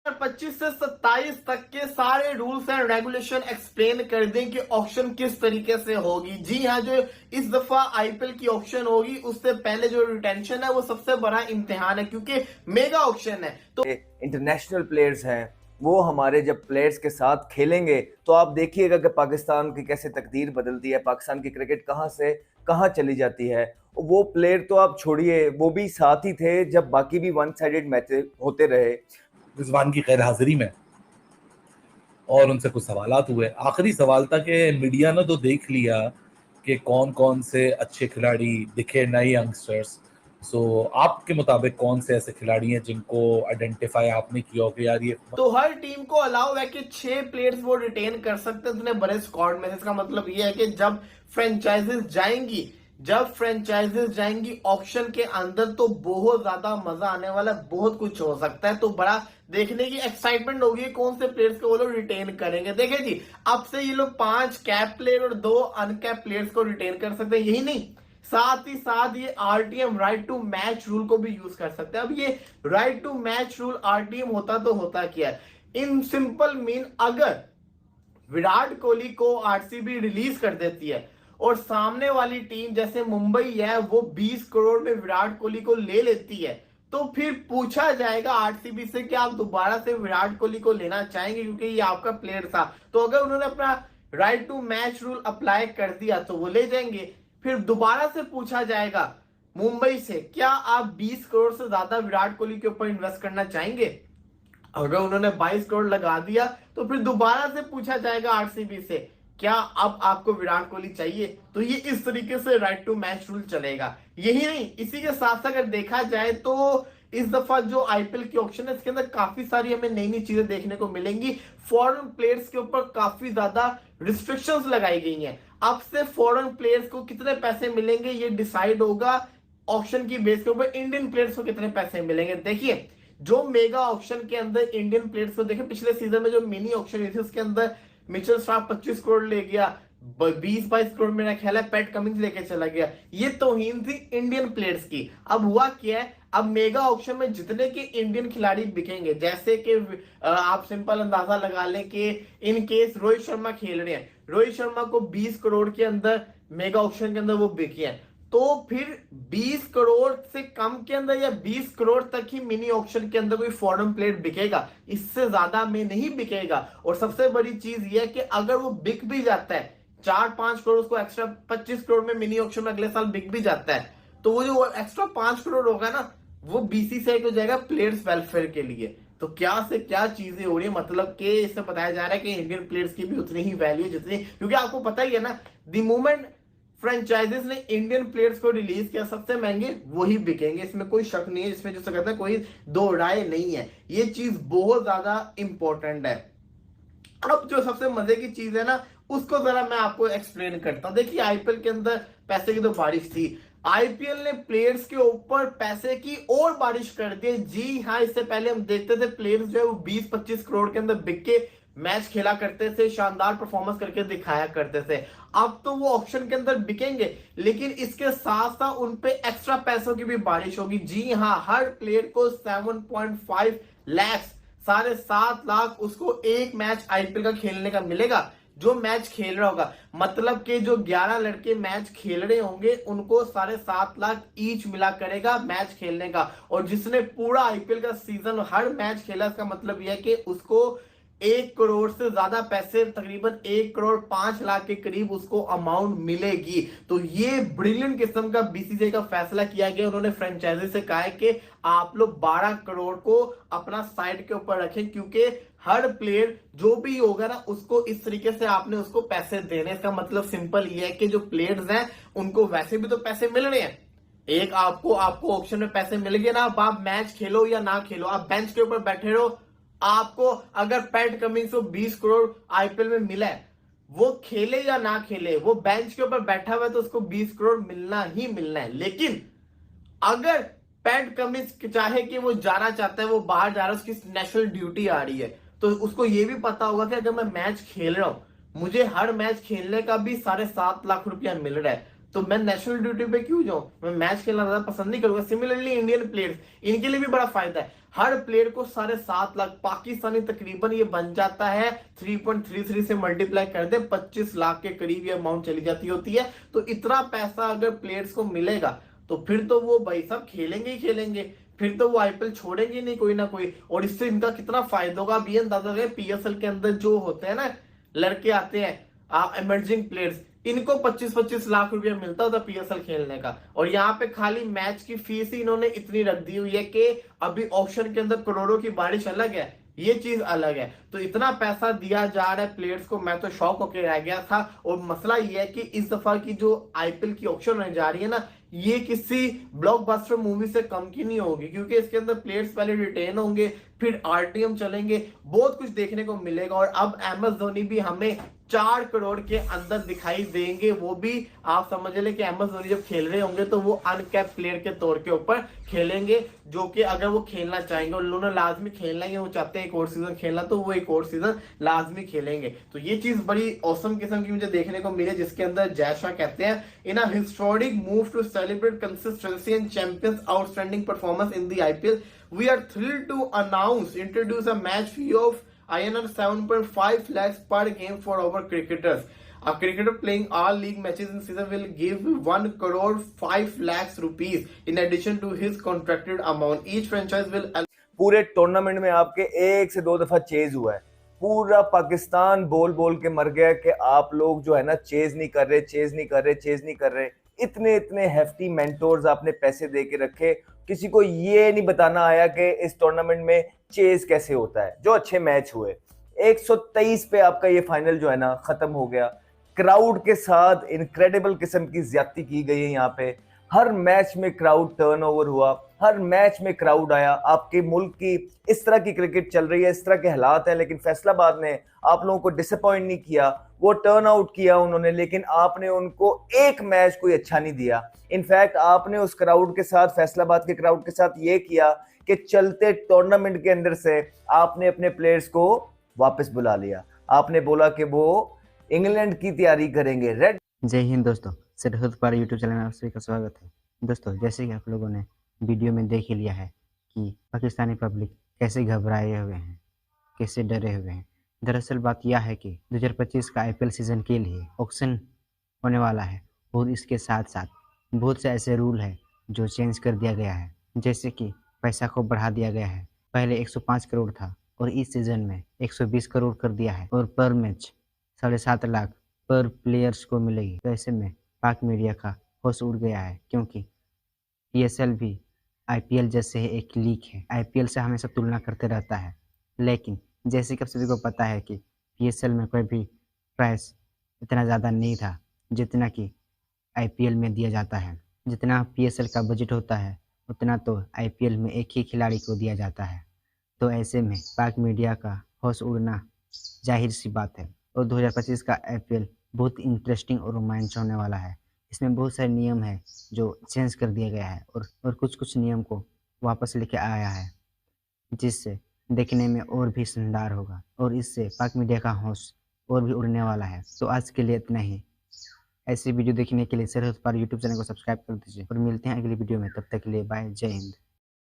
25 से 27 तक के सारे रूल्स एंड रेगुलेशन एक्सप्लेन कर दें कि ऑक्शन किस तरीके से होगी। जी हाँ, जो इस दफा आईपीएल की ऑक्शन होगी उससे पहले जो रिटेंशन है वो सबसे बड़ा इम्तिहान है, क्योंकि मेगा ऑक्शन है। तो इंटरनेशनल प्लेयर्स हैं, वो हमारे जब प्लेयर्स के साथ खेलेंगे तो आप देखिएगा कि पाकिस्तान की कैसे तकदीर बदलती है, पाकिस्तान की क्रिकेट कहाँ से कहाँ चली जाती है। वो प्लेयर तो आप छोड़िए, वो भी साथ ही थे जब बाकी भी वन साइडेड मैच होते रहे। रिजवान की गैर हाजिरी में और उनसे कुछ सवालात हुए। आखिरी सवाल था कि मीडिया ने तो देख लिया कि कौन कौन से अच्छे खिलाड़ी दिखे, नए यंगस्टर्स। सो आपके मुताबिक कौन से ऐसे खिलाड़ी हैं जिनको आइडेंटिफाई आपने किया हो कि यार ये तो हर टीम को अलाउ है कि 6 प्लेयर्स वो रिटेन कर सकते हैं अपने बड़े स्क्वाड में। इसका मतलब ये है कि जब फ्रेंचाइजेस जाएंगी ऑप्शन के अंदर तो बहुत ज्यादा मजा आने वाला है, बहुत कुछ हो सकता है। तो बड़ा देखने की एक्साइटमेंट होगी कौन से प्लेयर्स को वो लोग रिटेन करेंगे। देखिए जी, अब से ये लोग 5 कैप प्लेयर और 2 अनकैप प्लेयर्स को रिटेन कर सकते हैं। यही नहीं, साथ ही साथ ये RTM right to match rule को भी यूज कर सकते हैं। अब ये right to match rule RTM होता तो होता क्या है? इन सिंपल मीन, अगर विराट कोहली को आरसीबी रिलीज कर देती है और सामने वाली टीम जैसे मुंबई है वो 20 करोड़ में विराट कोहली को ले लेती है, तो फिर पूछा जाएगा आरसीबी से कि आप दोबारा से विराट कोहली को लेना चाहेंगे, क्योंकि ये आपका प्लेयर था। तो अगर उन्होंने अपना right to match rule apply कर दिया तो वो ले जाएंगे। फिर दोबारा से पूछा जाएगा मुंबई से, क्या आप 20 करोड़ से ज्यादा विराट कोहली के ऊपर इन्वेस्ट करना चाहेंगे? अगर उन्होंने 22 करोड़ लगा दिया तो फिर दोबारा से पूछा जाएगा आरसीबी से, क्या अब आपको विराट कोहली चाहिए? तो ये इस तरीके से राइट टू मैच रूल चलेगा। यही नहीं, इसी के साथ अगर देखा जाए तो इस दफा जो आईपीएल की ऑक्शन है इसके अंदर काफी सारी हमें नई नई चीजें देखने को मिलेंगी। फॉरेन प्लेयर्स के ऊपर काफी ज्यादा रिस्ट्रिक्शंस लगाई गई हैं। अब से फॉरेन प्लेयर्स को कितने पैसे मिलेंगे ये डिसाइड होगा ऑक्शन की बेस के ऊपर। इंडियन प्लेयर्स को कितने पैसे मिलेंगे, देखिए जो मेगा ऑक्शन के अंदर इंडियन प्लेयर्स को देखें, पिछले सीजन में जो मिनी ऑक्शन हुई थी उसके अंदर मिचेल स्टार्क 25 करोड़ ले गया, 20-22 करोड़ मेरा ख्याल है पैट कमिंस लेके चला गया। ये तौहीन थी इंडियन प्लेयर्स की। अब हुआ क्या है, अब मेगा ऑक्शन में जितने के इंडियन खिलाड़ी बिकेंगे, जैसे कि आप सिंपल अंदाजा लगा लें कि इन केस रोहित शर्मा खेल रहे हैं, रोहित शर्मा को 20 करोड़ के अंदर मेगा ऑक्शन के अंदर वो बिके हैं, तो फिर 20 करोड़ से कम के अंदर या 20 करोड़ तक ही मिनी ऑक्शन के अंदर कोई फॉरेन प्लेयर बिकेगा, इससे ज्यादा में नहीं बिकेगा। और सबसे बड़ी चीज यह है कि अगर वो बिक भी जाता है 4-5 करोड़, उसको एक्स्ट्रा 25 करोड़ में मिनी ऑक्शन में अगले साल बिक भी जाता है, तो वो जो एक्स्ट्रा 5 करोड़ होगा ना वो बीसीसीआई को जाएगा प्लेयर्स वेलफेयर के लिए। तो क्या से क्या चीजें हो रही है, मतलब कि इससे बताया जा रहा है कि इंडियन प्लेयर्स की भी उतनी ही वैल्यू जितनी, क्योंकि आपको पता ही है ना, द मोमेंट फ्रेंचाइजेस ने इंडियन प्लेयर्स को रिलीज किया सबसे महंगे वही बिकेंगे, इसमें कोई शक नहीं है, इसमें जो कहते हैं कोई दो राय नहीं है। ये चीज बहुत ज्यादा इंपॉर्टेंट है। अब जो सबसे मजे की चीज है ना उसको जरा मैं आपको एक्सप्लेन करता हूं। देखिए आईपीएल के अंदर पैसे की तो बारिश थी, आईपीएल ने प्लेयर्स के ऊपर पैसे की और बारिश कर दी। जी हाँ, इससे पहले हम देखते थे प्लेयर्स जो है वो 20-25 करोड़ के अंदर बिक के मैच खेला करते थे, शानदार परफॉर्मेंस करके दिखाया करते थे। अब तो वो ऑप्शन के अंदर बिकेंगे, लेकिन इसके साथ साथ उन पे एक्स्ट्रा पैसों की भी बारिश होगी। जी हाँ, हर प्लेयर को 7.5 लाख, 7.5 लाख उसको एक मैच आईपीएल का खेलने का मिलेगा। जो मैच खेल रहा होगा, मतलब कि जो 11 लड़के मैच खेल रहे होंगे उनको 7.5 लाख ईच मिला करेगा मैच खेलने का। और जिसने पूरा आईपीएल का सीजन हर मैच खेला, इसका मतलब यह है कि उसको 1 करोड़ से ज्यादा पैसे, तकरीबन 1 करोड़ 5 लाख के करीब उसको अमाउंट मिलेगी। तो ये ब्रिलियंट किस्म का बीसीसीआई का फैसला किया गया। उन्होंने फ्रेंचाइजी से कहा है कि आप लोग 12 करोड़ को अपना साइड के ऊपर रखें, क्योंकि हर प्लेयर जो भी होगा ना उसको इस तरीके से आपने उसको पैसे देने। इसका मतलब सिंपल ये है कि जो प्लेयर्स हैं उनको वैसे भी तो पैसे मिल रहे हैं। एक आपको ऑप्शन में पैसे मिल गए ना, अब आप मैच खेलो या ना खेलो, आप बेंच के ऊपर बैठे रहो, आपको अगर पैट कमिंस को 20 करोड़ आईपीएल में मिला है, वो खेले या ना खेले, वो बेंच के ऊपर बैठा हुआ है तो उसको 20 करोड़ मिलना ही मिलना है। लेकिन अगर पैट कमिंस चाहे कि वो जाना चाहता है, वो बाहर जा रहा है, उसकी नेशनल ड्यूटी आ रही है, तो उसको ये भी पता होगा कि अगर मैं मैच खेल रहा हूं, मुझे हर मैच खेलने का भी 7.5 लाख रुपया मिल रहा है, तो मैं नेशनल ड्यूटी पे क्यों जाऊं, मैं मैच खेलना ज्यादा पसंद नहीं करूंगा। सिमिलरली इंडियन प्लेयर्स, इनके लिए भी बड़ा फायदा है। हर प्लेयर को 7.5 लाख पाकिस्तानी तकरीबन ये बन जाता है 3.33 से मल्टीप्लाई कर दे 25 लाख के करीब ये अमाउंट चली जाती होती है। तो इतना पैसा अगर प्लेयर्स को मिलेगा तो फिर तो वो भाई साहब खेलेंगे ही खेलेंगे, फिर तो वो आईपीएल छोड़ेंगे नहीं कोई ना कोई। और इससे इनका कितना फायदा होगा अभी अंदाजा करें। पीएसएल के अंदर जो होते हैं ना लड़के आते हैं इमर्जिंग प्लेयर्स, इनको 25-25 लाख रुपया मिलता होता पीएसएल खेलने का। और यहाँ पे खाली मैच की फीस ही इन्होंने इतनी रख दी हुई है कि अभी ऑक्शन के अंदर करोड़ों की बारिश अलग है, ये चीज अलग है। तो इतना पैसा दिया जा रहा है प्लेयर्स को, मैं तो शॉक होकर रह गया था। और मसला ये है कि इस दफा की जो आईपीएल की ऑक्शन होने जा रही है ना, ये किसी ब्लॉकबस्टर मूवी से कम की नहीं होगी, क्योंकि इसके अंदर प्लेयर्स पहले रिटेन होंगे, फिर आरटीएम चलेंगे, बहुत कुछ देखने को मिलेगा। और अब एमएस धोनी भी हमें 4 करोड़ के अंदर दिखाई देंगे। वो भी आप समझ लें कि एमएस धोनी जब खेल रहे होंगे तो वो अनकैप प्लेयर के तौर के ऊपर खेलेंगे, जो कि अगर वो खेलना चाहेंगे और उन्होंने लाजमी खेलना है, वो चाहते हैं एक और सीजन खेलना, तो वो एक और सीजन लाजमी खेलेंगे। तो ये चीज बड़ी औसम किस्म की मुझे देखने को मिली, जिसके अंदर जय शाह कहते हैं in a historic move to celebrate consistency and champions outstanding performance in the IPL, we are thrilled to introduce a match fee of INR 7.5 lakhs per game for our cricketers. A cricketer playing all league matches in season will give 1 crore 5 lakhs rupees in addition to his contracted amount. Each franchise will पूरे tournament में आपके 1 से 2 दफा chase हुआ है। पूरा पाकिस्तान बोल बोल के मर गया कि आप लोग जो है ना चेज नहीं कर रहे, चेज नहीं कर रहे, चेज नहीं कर रहे। इतने इतने हेफ्टी मेंटोर्स आपने पैसे दे के रखे, किसी को ये नहीं बताना आया कि इस टूर्नामेंट में चेज कैसे होता है। जो अच्छे मैच हुए 123 पे आपका ये फाइनल जो है ना खत्म हो गया। क्राउड के साथ इनक्रेडिबल किस्म की ज्यादती की गई है। यहाँ पे हर मैच में क्राउड टर्नओवर हुआ, हर मैच में क्राउड आया। आपके मुल्क की इस तरह की क्रिकेट चल रही है, इस तरह के हालात हैं, लेकिन फैसलाबाद ने आप लोगों को डिसअपॉइंट नहीं किया। वो टर्न आउट किया उन्होंने, लेकिन आपने उनको एक मैच कोई अच्छा नहीं दिया। इनफैक्ट आपने उस क्राउड के साथ, फैसलाबाद के क्राउड के साथ ये किया कि चलते टूर्नामेंट के अंदर से आपने अपने प्लेयर्स को वापस बुला लिया। आपने बोला कि वो इंग्लैंड की तैयारी करेंगे। रेड जय हिंद दोस्तों, सरहद पार यूट्यूब चैनल में आप सभी का स्वागत है। दोस्तों, जैसे कि आप लोगों ने वीडियो में देख ही लिया है कि पाकिस्तानी पब्लिक कैसे घबराए हुए हैं, कैसे डरे हुए हैं। दरअसल बात यह है कि 2025 का आईपीएल सीजन के लिए ऑक्शन होने वाला है और इसके साथ साथ बहुत से ऐसे रूल है जो चेंज कर दिया गया है। जैसे कि पैसा को बढ़ा दिया गया है, पहले 105 करोड़ था और इस सीजन में 120 करोड़ कर दिया है और पर मैच 7.5 लाख पर प्लेयर्स को मिलेगी। तो ऐसे में पाक मीडिया का होश उड़ गया है, क्योंकि पीएसएल भी आईपीएल जैसे एक लीग है, आईपीएल से हमेशा तुलना करते रहता है। लेकिन जैसे कि आप सभी को पता है कि पीएसएल में कोई भी प्राइस इतना ज़्यादा नहीं था जितना कि आईपीएल में दिया जाता है। जितना पीएसएल का बजट होता है उतना तो आईपीएल में एक ही खिलाड़ी को दिया जाता है। तो ऐसे में पाक मीडिया का होश उड़ना जाहिर सी बात है। और 2025 का आईपीएल बहुत इंटरेस्टिंग और रोमांच होने वाला है। इसमें बहुत सारे नियम है जो चेंज कर दिया गया है और कुछ नियम को वापस लेके आया है, जिससे देखने में और भी शानदार होगा और इससे पाक मीडिया का होश और भी उड़ने वाला है। तो आज के लिए इतना ही। ऐसी वीडियो देखने के लिए सरहद पार यूट्यूब चैनल को सब्सक्राइब कर दीजिए और मिलते हैं अगली वीडियो में। तब तक के लिए बाय, जय हिंद।